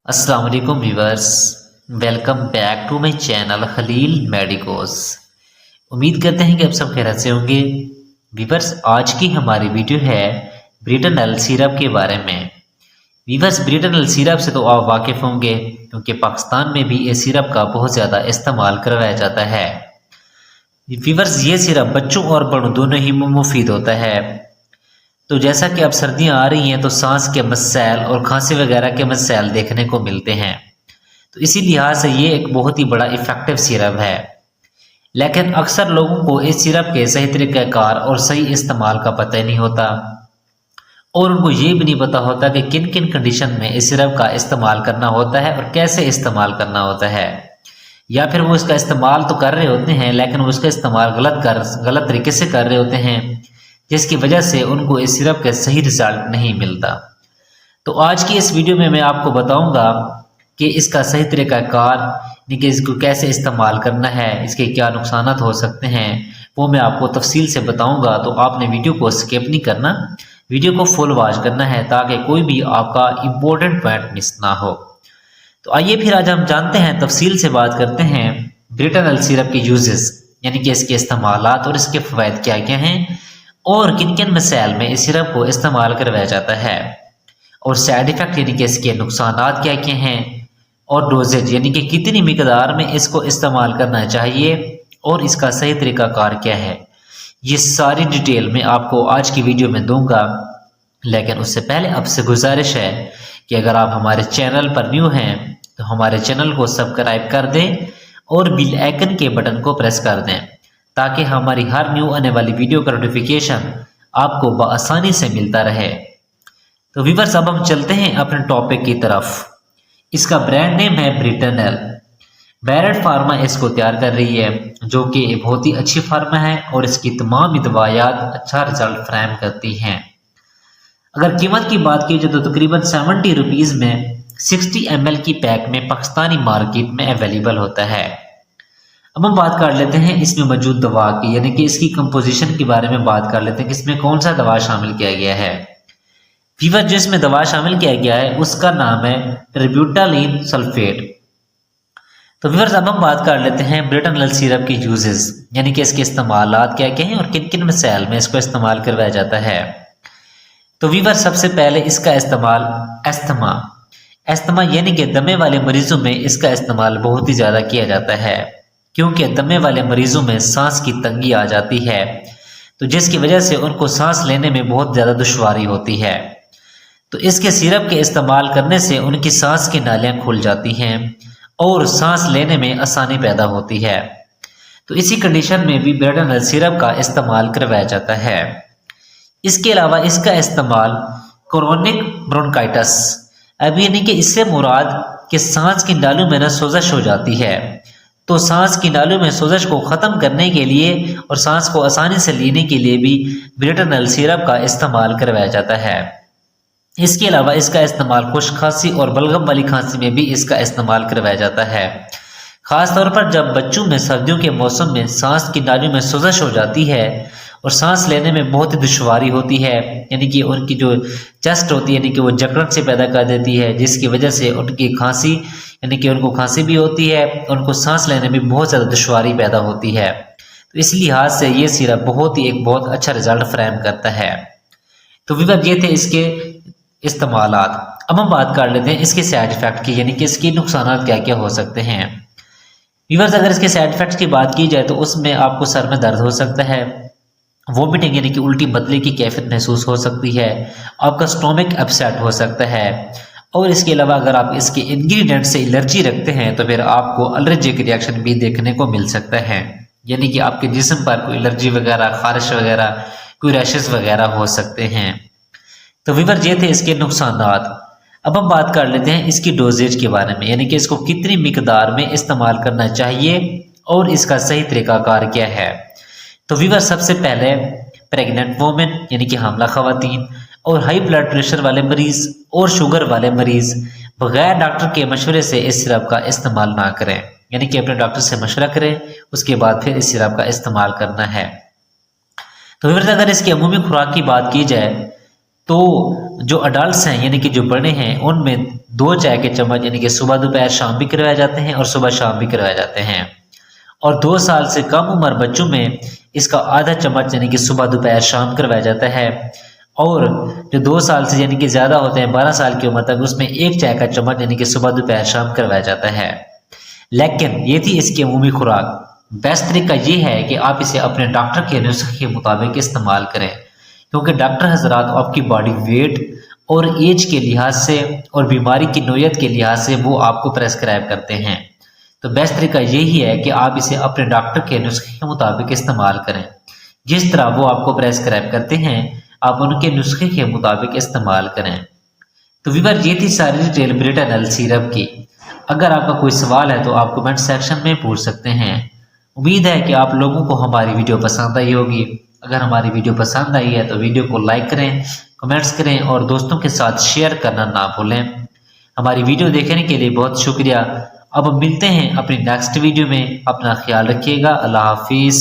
अस्सलाम वालेकुम viewers, welcome back to my channel Khalil Medicos. उम्मीद करते हैं कि आप सब खैरियत से होंगे। व्यूवर्स, आज की हमारी वीडियो है ब्रिटनल सिरप के बारे में। व्यूवर्स, ब्रिटनल सिरप से तो आप वाकिफ़ होंगे क्योंकि पाकिस्तान में भी इस सिरप का बहुत ज़्यादा इस्तेमाल करवाया जाता है। व्यूवर्स, ये सिरप बच्चों और बड़ों दोनों ही मुफीद होता है। तो जैसा कि अब सर्दियां आ रही हैं तो सांस के मसैल और खांसी वगैरह के मसैल देखने को मिलते हैं, तो इसी लिहाज से ये एक बहुत ही बड़ा इफ़ेक्टिव सिरप है। लेकिन अक्सर लोगों को इस सिरप के सही तरीक़ाकार और सही इस्तेमाल का पता ही नहीं होता, और उनको ये भी नहीं पता होता कि किन किन कंडीशन में इस सिरप का इस्तेमाल करना होता है और कैसे इस्तेमाल करना होता है। या फिर वो इसका इस्तेमाल तो कर रहे होते हैं लेकिन वो उसका इस्तेमाल गलत तरीके से कर रहे होते हैं, जिसकी वजह से उनको इस सिरप का सही रिजल्ट नहीं मिलता। तो आज की इस वीडियो में मैं आपको बताऊंगा कि इसका सही तरीक़ाकार यानी कि इसको कैसे इस्तेमाल करना है, इसके क्या नुकसान हो सकते हैं, वो मैं आपको तफसील से बताऊंगा। तो आपने वीडियो को स्किप नहीं करना, वीडियो को फुल वॉच करना है ताकि कोई भी आपका इम्पोर्टेंट पॉइंट मिस ना हो। तो आइए फिर आज हम जानते हैं, तफसील से बात करते हैं ब्रिटनल सिरप के यूजेस यानी कि इसके इस्तेमालात और इसके फ़वाइद क्या क्या हैं और किन किन मसाइल में इस सिरप को इस्तेमाल करवाया जाता है, और साइड इफ़ेक्ट यानी कि इसके नुकसानात क्या क्या हैं, और डोजेज यानी कि कितनी मिकदार में इसको इस्तेमाल करना चाहिए और इसका सही तरीक़ाकार क्या है। ये सारी डिटेल मैं आपको आज की वीडियो में दूंगा। लेकिन उससे पहले आपसे गुजारिश है कि अगर आप हमारे चैनल पर न्यू हैं तो हमारे चैनल को सब्सक्राइब कर दें और बेल आइकन के बटन को प्रेस कर दें ताकि हमारी हर न्यू आने वाली वीडियो का नोटिफिकेशन आपको बआसानी से मिलता रहे। तो व्यूअर्स, अब हम चलते हैं अपने टॉपिक की तरफ। इसका ब्रांड नेम है ब्रिटनल। बैरड फार्मा इसको तैयार कर रही है, जो कि बहुत ही अच्छी फार्मा है और इसकी तमाम दवायात अच्छा रिजल्ट फ्राहम करती हैं। अगर कीमत की बात की जाए तो तकरीबन 70 रुपीज़ में 60 ml की पैक में पाकिस्तानी मार्केट में अवेलेबल होता है। अब हम बात कर लेते हैं इसमें मौजूद दवा की यानी कि इसकी कंपोजिशन के बारे में बात कर लेते हैं कि इसमें कौन सा दवा शामिल किया गया है। फीवर जिसमें दवा शामिल किया गया है उसका नाम है ट्रिब्यूटालिन सल्फेट। तो व्यूअर्स, अब हम बात कर लेते हैं ब्रिटनल सिरप के यूजेस यानी कि इसके इस्तेमालात क्या क्या हैं और किन किन मसाइल में इसको इस्तेमाल करवाया जाता है। तो व्यूअर्स, सबसे पहले इसका इस्तेमाल अस्थमा यानी कि दमे वाले मरीजों में इसका इस्तेमाल बहुत ही ज़्यादा किया जाता है, क्योंकि दमे वाले मरीजों में सांस की तंगी आ जाती है, तो जिसकी वजह से उनको सांस लेने में बहुत ज़्यादा दुश्वारी होती है। तो इसके सिरप के इस्तेमाल करने से उनकी सांस की नालियाँ खुल जाती हैं और सांस लेने में आसानी पैदा होती है। तो इसी कंडीशन में भी ब्रिटनल सिरप का इस्तेमाल करवाया जाता है। इसके अलावा इसका इस्तेमाल क्रोनिक ब्रोंकाइटिस, अब यानी कि इससे मुराद कि सांस की नालियों में न सोजश हो जाती है, तो सांस की नालियों में सोजश को ख़त्म करने के लिए और सांस को आसानी से लेने के लिए भी ब्रिटनल सिरप का इस्तेमाल करवाया जाता है। इसके अलावा इसका इस्तेमाल खुश्क खांसी और बलगम वाली खांसी में भी इसका इस्तेमाल करवाया जाता है। ख़ास तौर पर जब बच्चों में सर्दियों के मौसम में सांस की नालियों में सोजश हो जाती है और सांस लेने में बहुत ही दुश्वारी होती है, यानी कि उनकी जो चेस्ट होती है यानी कि वो जकड़न से पैदा कर देती है, जिसकी वजह से उनकी खांसी यानी कि उनको खांसी भी होती है, उनको सांस लेने में बहुत ज़्यादा दुश्वारी पैदा होती है। तो इस लिहाज से ये सिरप बहुत अच्छा रिजल्ट फ्राहम करता है। तो व्यूअर, ये थे इसके इस्तेमालात। अब हम बात कर लेते हैं इसके साइड इफ़ेक्ट की यानी कि इसके नुकसान क्या क्या हो सकते हैं। व्यूअर्स, अगर इसके साइड इफ़ेक्ट्स की बात की जाए तो उसमें आपको सर में दर्द हो सकता है, वोमिटिंग यानी कि उल्टी बदले की कैफियत महसूस हो सकती है, आपका स्टोमक अपसेट हो सकता है, और इसके अलावा अगर आप इसके इंग्रेडिएंट से एलर्जी रखते हैं तो फिर आपको एलर्जिक रिएक्शन भी देखने को मिल सकता है, यानी कि आपके जिस्म पर कोई एलर्जी वगैरह, खारिश वगैरह, कोई रैशेस वगैरह हो सकते हैं। तो व्यूअर, ये थे इसके नुकसानात। अब हम बात कर लेते हैं इसकी डोजेज के बारे में, यानी कि इसको कितनी मिकदार में इस्तेमाल करना चाहिए और इसका सही तरीक़ाकार क्या है। तो व्यूअर, सबसे पहले प्रेग्नेंट वोमेन यानी कि हामला खवातीन और हाई ब्लड प्रेशर वाले मरीज़ और शुगर वाले मरीज़ बगैर डॉक्टर के मशवरे से इस सिरप का इस्तेमाल ना करें, यानी कि अपने डॉक्टर से मशवरा करें, उसके बाद फिर इस सिरप का इस्तेमाल करना है। तो व्यूअर, अगर इसकी अमूमी खुराक की बात की जाए तो जो अडल्ट हैं यानी कि जो बड़े हैं उनमें 2 चाय के चम्मच यानी कि सुबह दोपहर शाम भी करवाए जाते हैं और सुबह शाम भी करवाए जाते हैं। और 2 साल से कम उम्र बच्चों में इसका आधा चम्मच यानी कि सुबह दोपहर शाम करवाया जाता है। और जो 2 साल से यानी कि ज़्यादा होते हैं 12 साल की उम्र तक उसमें 1 चाय का चम्मच यानी कि सुबह दोपहर शाम करवाया जाता है। लेकिन ये थी इसकी अमूमी खुराक। बेस्ट तरीका ये है कि आप इसे अपने डॉक्टर के नुस्खे के मुताबिक इस्तेमाल करें, क्योंकि डॉक्टर हजरात आपकी बॉडी वेट और एज के लिहाज से और बीमारी की नोयत के लिहाज से वो आपको प्रेस्क्राइब करते हैं। तो बेस्ट तरीका यही है कि आप इसे अपने डॉक्टर के नुस्खे के मुताबिक इस्तेमाल करें। जिस तरह वो आपको प्रेस्क्राइब करते हैं आप उनके नुस्खे के मुताबिक इस्तेमाल करें। तो व्यूअर ये थी सारी डिटेल ब्रिटानिल सिरप की। अगर आपका कोई सवाल है तो आप कमेंट सेक्शन में पूछ सकते हैं। उम्मीद है कि आप लोगों को हमारी वीडियो पसंद आई होगी। अगर हमारी वीडियो पसंद आई है तो वीडियो को लाइक करें, कमेंट्स करें और दोस्तों के साथ शेयर करना ना भूलें। हमारी वीडियो देखने के लिए बहुत शुक्रिया। अब मिलते हैं अपनी नेक्स्ट वीडियो में। अपना ख्याल रखिएगा। अल्लाह हाफिज़।